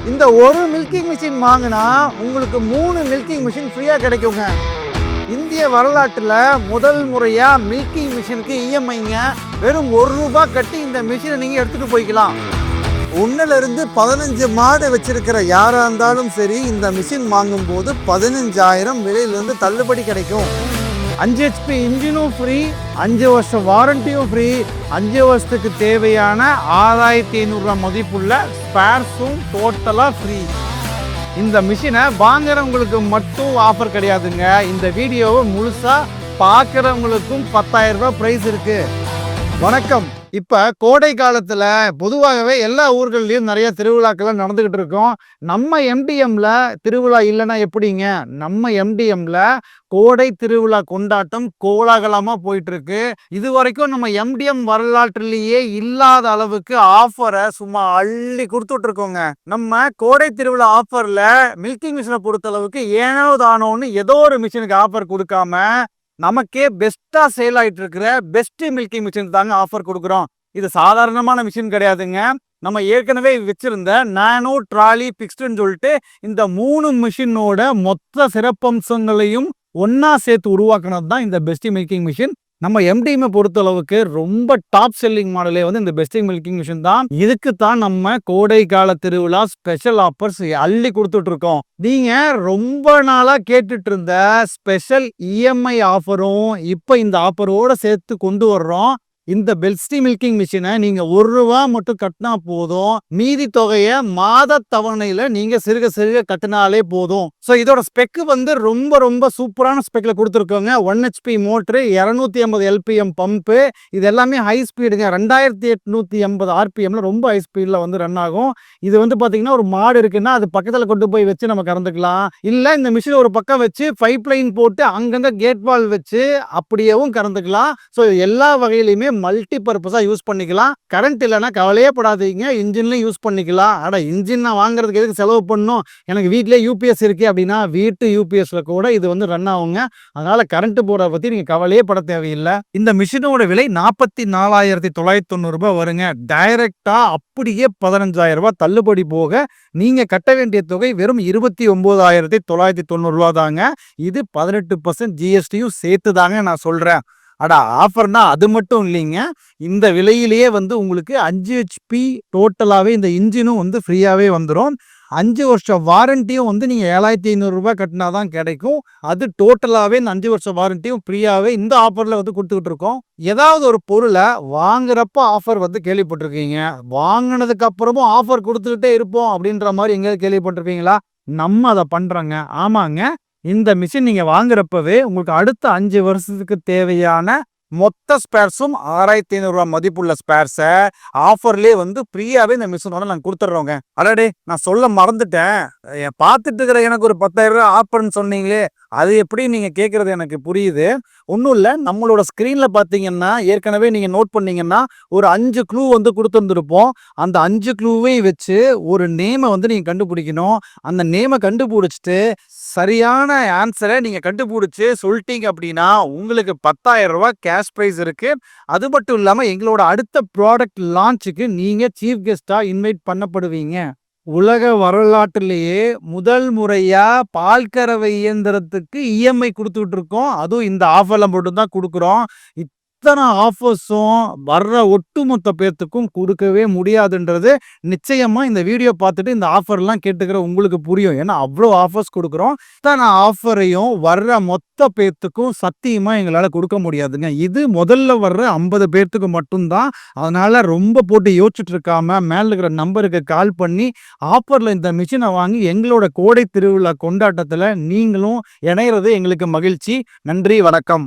இந்த ஒரு milking machine வாங்கினா உங்களுக்கு 3 மில்கிங் மிஷின் ஃப்ரீயாக கிடைக்குங்க. இந்திய வரலாற்றில் முதல் முறையாக மில்கிங் மிஷினுக்கு இஎம்ஐங்க. வெறும் ₹1 கட்டி இந்த மிஷினை நீங்கள் எடுத்துகிட்டு போய்க்கலாம். 1லிருந்து 15 மாடு வச்சிருக்கிற யாராக இருந்தாலும் சரி, இந்த மிஷின் வாங்கும்போது 15,000 விலையிலிருந்து தள்ளுபடி கிடைக்கும். 5 HP இன்ஜினும் ஃப்ரீ, 5 வருஷம் வாரண்டியும் ஃப்ரீ, 5 வருஷத்துக்கு தேவையான ₹6,500 மதிப்புள்ள ஸ்பேர்ஸும் டோட்டலாக ஃப்ரீ. இந்த மிஷினை வாங்குறவங்களுக்கு மட்டும் ஆஃபர் கிடையாதுங்க. இந்த வீடியோவை முழுசாக பார்க்குறவங்களுக்கும் ₹10,000 ப்ரைஸ் இருக்குது. வணக்கம். இப்போ கோடை காலத்தில் பொதுவாகவே எல்லா ஊர்கள்லையும் நிறைய திருவிழாக்கள்லாம் நடந்துக்கிட்டு இருக்கோம். நம்ம எம்டிஎம்ல திருவிழா இல்லைன்னா எப்படிங்க? நம்ம எம்டிஎம்ல கோடை திருவிழா கொண்டாட்டம் கோலாகலமாக போயிட்டு இருக்கு. இது வரைக்கும் நம்ம எம்டிஎம் வரலாற்றிலேயே இல்லாத அளவுக்கு ஆஃபரை சும்மா அள்ளி கொடுத்துட்டு இருக்கோங்க. நம்ம கோடை திருவிழா ஆஃபர்ல மில்கிங் மிஷினை பொறுத்த அளவுக்கு ஏனோ தானோன்னு ஏதோ ஒரு மிஷினுக்கு ஆஃபர் கொடுக்காம நமக்கே பெஸ்டா சேல் ஆயிட்டு இருக்கிற பெஸ்ட் மில்கிங் மிஷின் தாங்க ஆஃபர் கொடுக்குறோம். இது சாதாரணமான மிஷின் கிடையாதுங்க. நம்ம ஏற்கனவே வச்சிருந்த நானோ ட்ராலி பிக்ஸ்டுன்னு சொல்லிட்டு இந்த 3 மிஷினோட மொத்த சிறப்பம்சங்களையும் ஒன்னா சேர்த்து உருவாக்குனது தான் இந்த பெஸ்ட் மில்கிங் மிஷின். நம்ம எம்டிஎம் பொறுத்த அளவுக்கு ரொம்ப டாப் செல்லிங் மாடலே வந்து இந்த பெஸ்ட் மில்கிங் மிஷின் தான். இதுக்கு தான் நம்ம கோடை கால திருவிழா ஸ்பெஷல் ஆஃபர்ஸ் அள்ளி கொடுத்துட்டு இருக்கோம். நீங்க ரொம்ப நாளா கேட்டுட்டு இருந்த ஸ்பெஷல் இஎம்ஐ ஆஃபரும் இப்ப இந்த ஆஃபரோட சேர்த்து கொண்டு வர்றோம். இந்த பெஸ்ட் மில்கிங் மிஷினை நீங்க ₹1 மட்டும் கட்டினா போதும். மீதி தொகையை மாத தவணையில நீங்க சிறுக சிறுக கட்டினாலே போதும். ஸோ இதோட ஸ்பெக் வந்து ரொம்ப சூப்பரான ஸ்பெக்ல கொடுத்துருக்கோங்க. 1 HP மோட்ரு, 250 LPM பம்பு, இது எல்லாமே ஹை ஸ்பீடுங்க. 2880 RPMல ரொம்ப ஹை ஸ்பீட்ல வந்து ரன் ஆகும். இது வந்து பாத்தீங்கன்னா ஒரு மாடு இருக்குன்னா அது பக்கத்துல கொண்டு போய் வச்சு நம்ம கறந்துக்கலாம். இல்ல இந்த மிஷின் ஒரு பக்கம் வச்சு பைப் லைன் போட்டு அங்கங்க கேட் வால் வச்சு அப்படியேவும் கறந்துக்கலாம். ஸோ எல்லா வகையிலுமே மல்டி பர்பஸா யூஸ் பண்ணிக்கலாம். கரண்ட் இல்லைன்னா கவலையே படாதீங்க, இன்ஜின்லயும் யூஸ் பண்ணிக்கலாம். இன்ஜின் நான் வாங்குறதுக்கு எதுக்கு செலவு பண்ணும், எனக்கு வீட்டிலே யூபிஎஸ் இருக்கு அப்படின்னா வீட்டு யூபிஎஸ்ல கூட இது வந்து ரன் ஆகுங்க. அதனால கரண்ட் போட பத்தி நீங்க கவலையே பட தேவையில்லை. இந்த மிஷினோட விலை ₹44,990 வருங்க. டைரக்டா அப்படியே ₹15,000 தள்ளுபடி போக நீங்க கட்ட வேண்டிய தொகை வெறும் ₹29,990 தாங்க. இது 18% ஜிஎஸ்டியும் சேர்த்து தாங்க நான் சொல்றேன். ஆஃபர்னா அது மட்டும் இல்லைங்க. இந்த விலையிலேயே வந்து உங்களுக்கு 5 HP டோட்டலாவே இந்த இன்ஜினும் வந்து ஃப்ரீயாவே வந்துடும். 5 வருஷம் வாரண்டியும் வந்து நீங்க ₹7,500 கட்டினாதான் கிடைக்கும். அது டோட்டலாவே இந்த 5 வருஷம் வாரண்டியும் ஃப்ரீயாவே இந்த ஆஃபர்ல வந்து கொடுத்துக்கிட்டு இருக்கோம். ஏதாவது ஒரு பொருளை வாங்குறப்ப ஆஃபர் வந்து கேள்விப்பட்டிருக்கீங்க, வாங்கினதுக்கு அப்புறமும் ஆஃபர் கொடுத்துக்கிட்டே இருப்போம் அப்படின்ற மாதிரி எங்கேயாவது கேள்விப்பட்டிருக்கீங்களா? நம்ம அதை பண்றோங்க. ஆமாங்க, இந்த மிஷின் நீங்க வாங்குறப்பவே உங்களுக்கு அடுத்த 5 வருஷத்துக்கு தேவையான மொத்த ஸ்பேர்ஸும் ₹6,500 மதிப்புள்ள ஸ்பேர்ஸை ஆஃபர்லேயே வந்து ஃப்ரீயாவே இந்த மிஷினோட நாங்கள் கொடுத்துட்றோங்க. நான் சொல்ல மறந்துட்டேன், பார்த்துட்டு இருக்கிற எனக்கு ஒரு ₹10,000 ஆஃபர்னு சொன்னீங்களே, அது எப்படி நீங்க கேட்கறது எனக்கு புரியுது. ஒன்றும் இல்லை, நம்மளோட ஸ்க்ரீன்ல பார்த்தீங்கன்னா ஏற்கனவே நீங்க நோட் பண்ணீங்கன்னா ஒரு 5 க்ளூ வந்து கொடுத்துருந்துருப்போம். அந்த 5 க்ளூவையும் வச்சு ஒரு நேமை வந்து நீங்க கண்டுபிடிக்கணும். அந்த நேமை கண்டுபிடிச்சிட்டு சரியான ஆன்சரை நீங்க கண்டுபிடிச்சு சொல்லிட்டீங்க அப்படின்னா உங்களுக்கு ₹10,000 கேஷ் ப்ரைஸ் இருக்கு. அது மட்டும் இல்லாம எங்களோட அடுத்த ப்ராடக்ட் லான்ச்சுக்கு நீங்க சீஃப் கெஸ்டா இன்வைட் பண்ணப்படுவீங்க. உலக வரலாற்றிலேயே முதல் முறையா பால் கறவை இயந்திரத்துக்கு இஎம்ஐ கொடுத்துட்டு இருக்கோம். அதுவும் இந்த ஆஃபர்ல மட்டும்தான் கொடுக்குறோம். இத்தனை ஆஃபர்ஸும் வர்ற ஒட்டுமொத்த பேர்த்துக்கும் கொடுக்கவே முடியாதுன்றது நிச்சயமா இந்த வீடியோ பார்த்துட்டு இந்த ஆஃபர்லாம் கேட்டுக்கிற உங்களுக்கு புரியும். ஏன்னா அவ்வளோ ஆஃபர்ஸ் கொடுக்குறோம். இத்தனை ஆஃபரையும் வர்ற மொத்த பேர்த்துக்கும் சத்தியமா எங்களால் கொடுக்க முடியாதுங்க. இது முதல்ல வர்ற 50 பேர்த்துக்கு மட்டும்தான். அதனால ரொம்ப போட்டு யோசிச்சுட்டு இருக்காம மேல இருக்கிற நம்பருக்கு கால் பண்ணி ஆஃபர்ல இந்த மிஷினை வாங்கி எங்களோட கோடை திருவிழா கொண்டாட்டத்துல நீங்களும் இணையிறது எங்களுக்கு மகிழ்ச்சி. நன்றி, வணக்கம்.